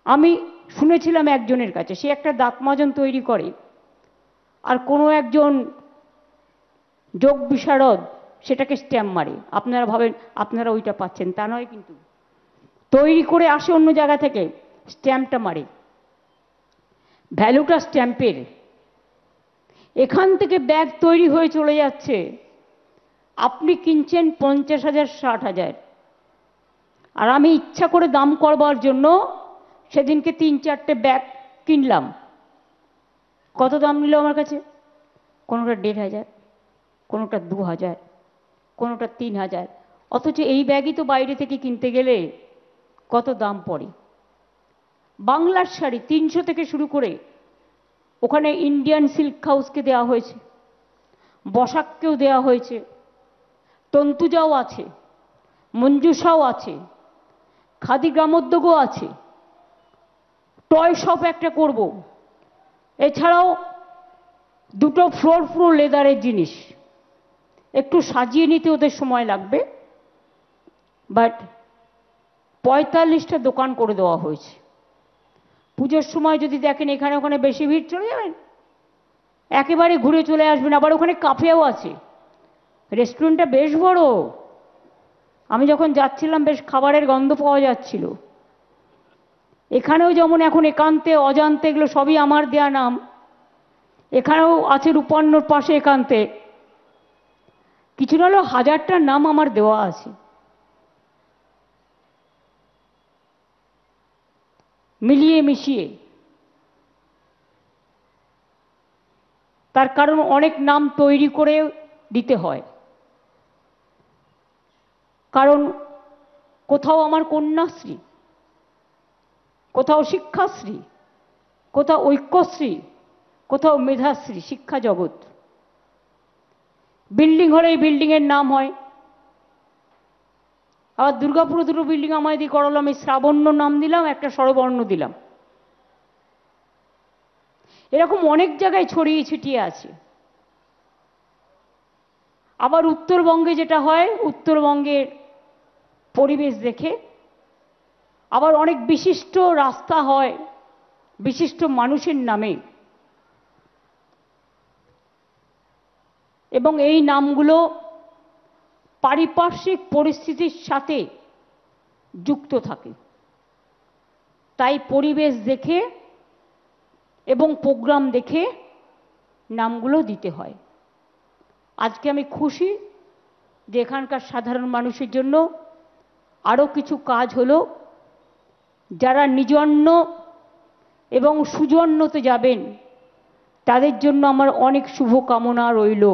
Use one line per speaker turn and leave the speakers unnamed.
আমি শুনেছিলাম একজনের কাছে, সে একটা দাঁত মাজন তৈরি করে, আর কোনো একজন যোগ বিশারদ সেটাকে স্ট্যাম্প মারে। আপনারা ভাবেন আপনারা ওইটা পাচ্ছেন, তা নয়, কিন্তু তৈরি করে আসে অন্য জায়গা থেকে, স্ট্যাম্পটা মারে। ভ্যালুটা স্ট্যাম্পের। এখান থেকে ব্যাগ তৈরি হয়ে চলে যাচ্ছে, আপনি কিনছেন 50,000 60,000, আর আমি ইচ্ছা করে দাম করবার জন্য সেদিনকে 3-4টে ব্যাগ কিনলাম। কত দাম নিল আমার কাছে? কোনোটা 1,500, কোনোটা 2,000, কোনোটা 3,000। অথচ এই ব্যাগই তো বাইরে থেকে কিনতে গেলে কত দাম পড়ে। বাংলার শাড়ি 300 থেকে শুরু করে, ওখানে ইন্ডিয়ান সিল্ক হাউসকে দেওয়া হয়েছে, বসাককেও দেওয়া হয়েছে, তন্তুজাও আছে, মঞ্জুষাও আছে, খাদি গ্রামোদ্যোগও আছে, টয় শপ একটা করব, এছাড়াও 2টো ফ্লোর লেদারের জিনিস। একটু সাজিয়ে নিতে ওদের সময় লাগবে, বাট 45টা দোকান করে দেওয়া হয়েছে। পুজোর সময় যদি দেখেন এখানে ওখানে বেশি ভিড়, চলে যাবেন, একেবারে ঘুরে চলে আসবেন। আবার ওখানে কাফেও আছে, রেস্টুরেন্টটা বেশ বড়। আমি যখন যাচ্ছিলাম বেশ খাবারের গন্ধ পাওয়া যাচ্ছিল। এখানেও যেমন এখন একান্তে, অজান্তে, এগুলো সবই আমার দেয়া নাম। এখানেও আছে রূপর্ণর পাশে একান্তে, কিছু না হলেও 1000টার নাম আমার দেওয়া আছে। মিলিয়ে মিশিয়ে। তার কারণ অনেক নাম তৈরি করে দিতে হয়, কারণ কোথাও আমার কন্যাশ্রী, কোথাও শিক্ষাশ্রী, কোথাও ঐক্যশ্রী, কোথাও মেধাশ্রী, শিক্ষা জগৎ। বিল্ডিং হলে এই বিল্ডিংয়ের নাম হয়। আবার দুর্গাপুরে 2টো বিল্ডিং আমায় দিয়ে করালো, আমি শ্রাবণ্য নাম দিলাম, একটা স্বরবর্ণ দিলাম। এরকম অনেক জায়গায় ছড়িয়ে ছিটিয়ে আছে। আবার উত্তরবঙ্গে যেটা হয়, উত্তরবঙ্গের পরিবেশ দেখে আবার অনেক বিশিষ্ট রাস্তা হয় বিশিষ্ট মানুষের নামে, এবং এই নামগুলো পারিপার্শ্বিক পরিস্থিতির সাথে যুক্ত থাকে। তাই পরিবেশ দেখে এবং প্রোগ্রাম দেখে নামগুলো দিতে হয়। আজকে আমি খুশি যে এখানকার সাধারণ মানুষের জন্য আরও কিছু কাজ হলো। যারা নিজন্য এবং সুজন্যতে যাবেন তাদের জন্য আমার অনেক শুভকামনা রইল।